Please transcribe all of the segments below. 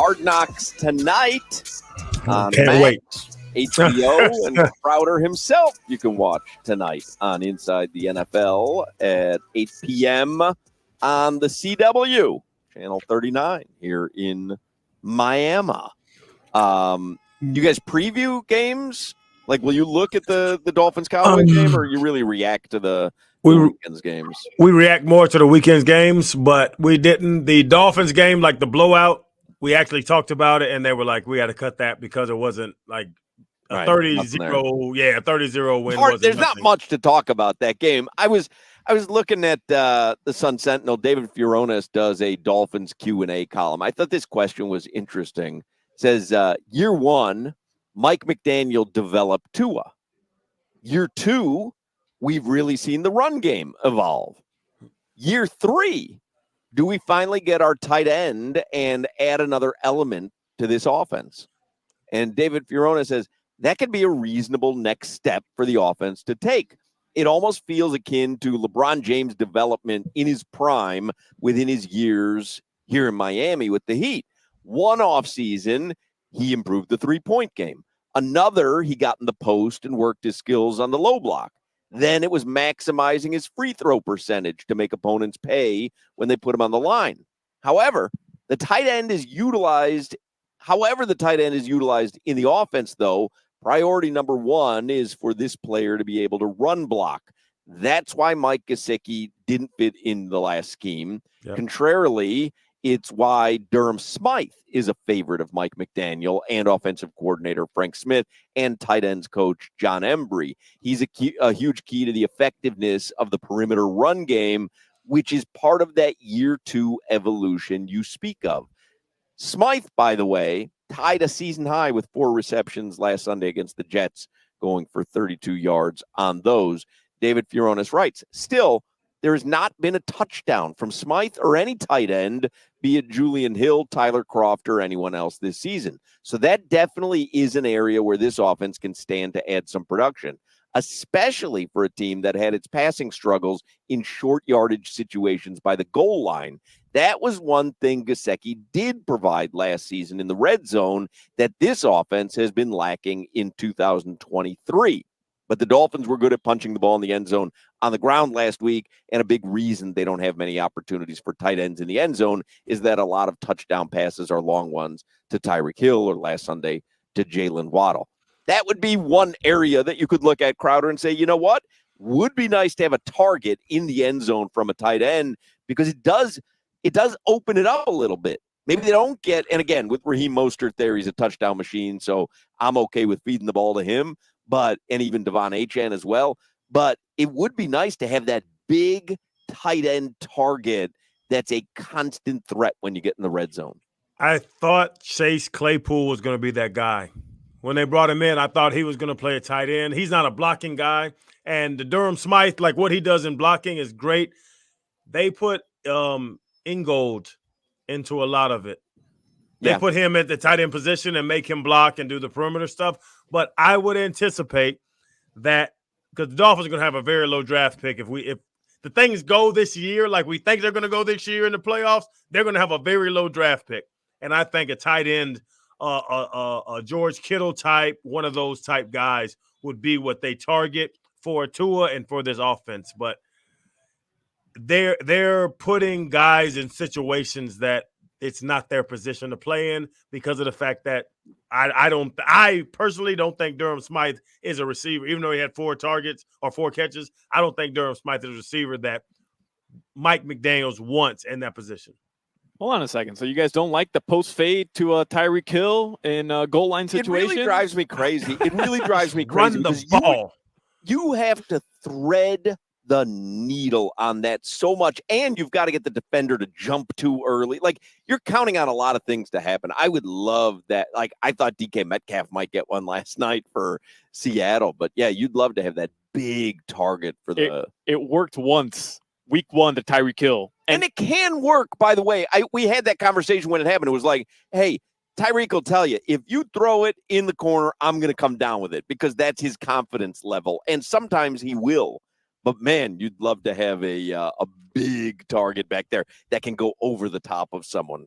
Hard Knocks tonight on Can't wait. HBO, and Crowder himself you can watch tonight on Inside the NFL at 8 p.m. on the CW, Channel 39 here in Miami. You guys preview games? Like, will you look at the Dolphins-Cowboys game, or you really react to the weekend's games? We react more to the weekend's games, but we didn't. The Dolphins game, like the blowout, we actually talked about it, and they were like, we had to cut that because it wasn't like a 30-0. Yeah, a 30-0 win. There's not much to talk about that game. I was looking at the Sun Sentinel. David Furones does a Dolphins Q&A column. I thought this question was interesting. It says, year one, Mike McDaniel developed Tua. Year two, we've really seen the run game evolve. Year three, do we finally get our tight end and add another element to this offense? And David Furones says that could be a reasonable next step for the offense to take. It almost feels akin to LeBron James' development in his prime within his years here in Miami with the Heat. One offseason, he improved the three-point game. Another, he got in the post and worked his skills on the low block. Then it was maximizing his free throw percentage to make opponents pay when they put him on the line. However, the tight end is utilized in the offense, though, priority number one is for this player to be able to run block. That's why Mike Gesicki didn't fit in the last scheme. Yep. Contrarily, it's why Durham Smythe is a favorite of Mike McDaniel and offensive coordinator Frank Smith and tight ends coach John Embry. He's a huge key to the effectiveness of the perimeter run game, which is part of that year two evolution you speak of. Smythe, by the way, tied a season high with 4 receptions last Sunday against the Jets, going for 32 yards on those. David Furones writes, still, there has not been a touchdown from Smythe or any tight end, be it Julian Hill, Tyler Kroft, or anyone else this season. So that definitely is an area where this offense can stand to add some production, especially for a team that had its passing struggles in short yardage situations by the goal line. That was one thing Gesicki did provide last season in the red zone that this offense has been lacking in 2023. But the Dolphins were good at punching the ball in the end zone on the ground last week, and a big reason they don't have many opportunities for tight ends in the end zone is that a lot of touchdown passes are long ones to Tyreek Hill or last Sunday to Jalen Waddle. That would be one area that you could look at, Crowder, and say, you know what? Would be nice to have a target in the end zone from a tight end, because it does open it up a little bit. Maybe they don't get, and again, with Raheem Mostert there, he's a touchdown machine, so I'm okay with feeding the ball to him, and even Devon Achane as well. But it would be nice to have that big tight end target that's a constant threat when you get in the red zone. I thought Chase Claypool was going to be that guy. When they brought him in, I thought he was going to play a tight end. He's not a blocking guy. And the Durham Smythe, like what he does in blocking is great. They put Ingold into a lot of it. They put him at the tight end position and make him block and do the perimeter stuff. But I would anticipate that, because the Dolphins are going to have a very low draft pick. If the things go this year like we think they're going to go this year in the playoffs, they're going to have a very low draft pick. And I think a tight end, a George Kittle type, one of those type guys would be what they target for Tua and for this offense. But they're putting guys in situations that it's not their position to play in because of the fact that I personally don't think Durham Smythe is a receiver. Even though he had 4 targets or 4 catches, I don't think Durham Smythe is a receiver that Mike McDaniels wants in that position. Hold on a second. So you guys don't like the post fade to Tyreek Hill in a goal line situation? It really drives me crazy. Run the ball. You have to thread the needle on that so much, and you've got to get the defender to jump too early. Like, you're counting on a lot of things to happen. I would love that. Like, I thought DK Metcalf might get one last night for Seattle, but yeah, you'd love to have that big target for the. It worked once, week 1 to Tyreek Hill, and it can work. By the way, we had that conversation when it happened. It was like, hey, Tyreek will tell you, if you throw it in the corner, I'm going to come down with it, because that's his confidence level, and sometimes he will. But, man, you'd love to have a big target back there that can go over the top of someone.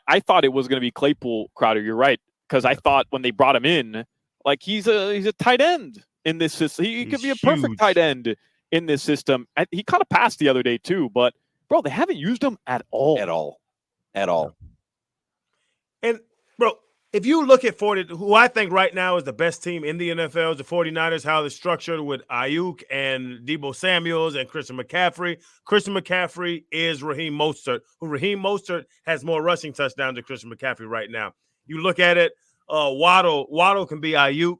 I thought it was going to be Claypool, Crowder. You're right, because I thought when they brought him in, like he's a tight end in this system. He could be a perfect tight end in this system. He caught a pass the other day too, but bro, they haven't used him at all. And bro, if you look at who I think right now is the best team in the NFL is the 49ers, how they're structured with Ayuk and Deebo Samuels and Christian McCaffrey. Christian McCaffrey is Raheem Mostert, who Raheem Mostert has more rushing touchdowns than Christian McCaffrey right now. You look at it, Waddle can be Ayuk,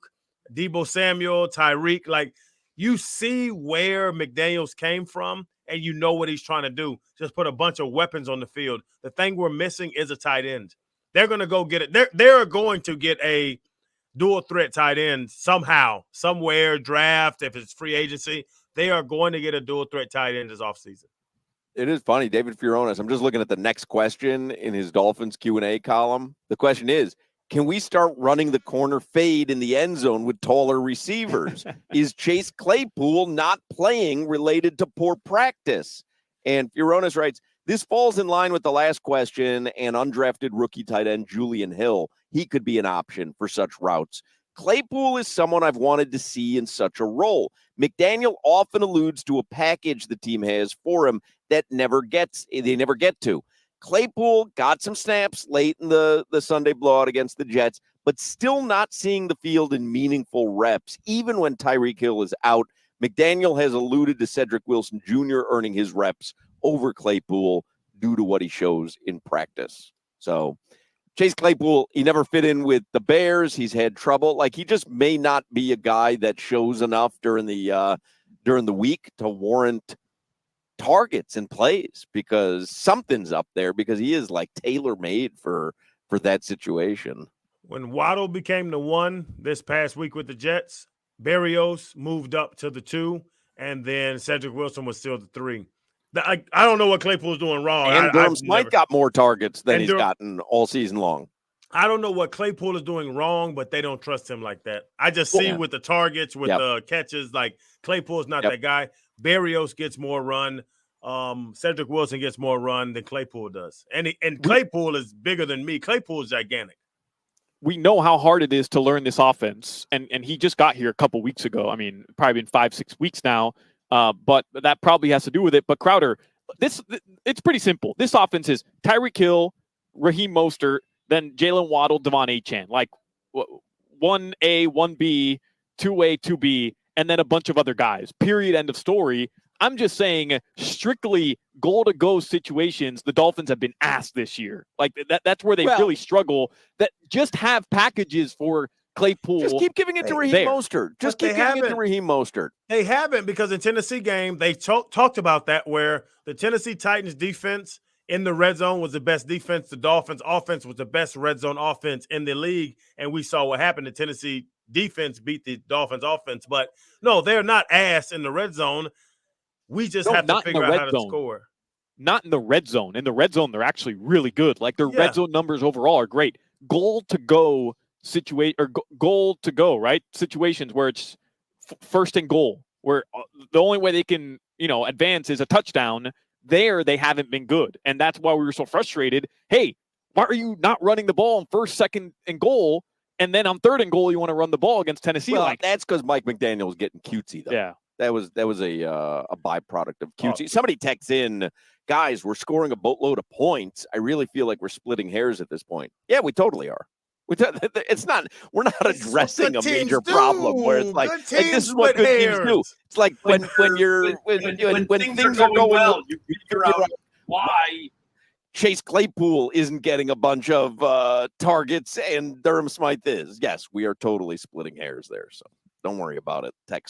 Deebo Samuel, Tyreek. Like, you see where McDaniels came from, and you know what he's trying to do. Just put a bunch of weapons on the field. The thing we're missing is a tight end. They're going to go get it. They're going to get a dual threat tight end somehow, somewhere, draft, if it's free agency. They are going to get a dual threat tight end this offseason. It is funny, David Fioronis. I'm just looking at the next question in his Dolphins Q&A column. The question is, can we start running the corner fade in the end zone with taller receivers? Is Chase Claypool not playing related to poor practice? And Fioronis writes, this falls in line with the last question and undrafted rookie tight end Julian Hill. He could be an option for such routes. Claypool is someone I've wanted to see in such a role. McDaniel often alludes to a package the team has for him that they never get to. Claypool got some snaps late in the Sunday blowout against the Jets, but still not seeing the field in meaningful reps, even when Tyreek Hill is out. McDaniel has alluded to Cedric Wilson Jr. earning his reps over Claypool due to what he shows in practice. So Chase Claypool, he never fit in with the Bears. He's had trouble. Like, he just may not be a guy that shows enough during the week to warrant targets and plays, because something's up there, because he is like tailor-made for that situation. When Waddle became the 1 this past week with the Jets, Berrios moved up to the 2, and then Cedric Wilson was still the 3. I don't know what Claypool's doing wrong. And Durham Smythe got more targets than he's gotten all season long. I don't know what Claypool is doing wrong, but they don't trust him like that. I just see with the targets, with the catches, like Claypool's not that guy. Berrios gets more run. Cedric Wilson gets more run than Claypool does. And Claypool is bigger than me. Claypool is gigantic. We know how hard it is to learn this offense. And he just got here a couple weeks ago. I mean, probably been 5-6 weeks now. But that probably has to do with it. But Crowder, it's pretty simple. This offense is Tyreek Hill, Raheem Mostert, then Jalen Waddle, Devon Achane. Like 1A, 1B, 2A, 2B, and then a bunch of other guys. Period. End of story. I'm just saying, strictly goal-to-go situations, the Dolphins have been asked this year. Like that's where they really struggle. That just have packages for Claypool. Just keep giving it to Raheem Mostert. Just keep giving it to Raheem Mostert. They haven't, because in Tennessee game, they talked about that, where the Tennessee Titans defense in the red zone was the best defense. The Dolphins offense was the best red zone offense in the league. And we saw what happened. The Tennessee defense beat the Dolphins offense. But no, they're not ass in the red zone. We just have to figure out how to score. Not in the red zone. In the red zone, they're actually really good. Like, their red zone numbers overall are great. Goal to go right? Situations where it's first and goal, where the only way they can, advance is a touchdown. There, they haven't been good. And that's why we were so frustrated. Hey, why are you not running the ball on first, second, and goal? And then on third and goal, you want to run the ball against Tennessee? Well, that's because Mike McDaniel was getting cutesy, though. Yeah. That was a byproduct of cutesy. Somebody texts in, guys, we're scoring a boatload of points. I really feel like we're splitting hairs at this point. Yeah, we totally are. It's not. We're not addressing a major problem where it's like this is what good teams do. It's like when things are going well, you figure out why Chase Claypool isn't getting a bunch of targets and Durham Smythe is. Yes, we are totally splitting hairs there. So don't worry about it. Text.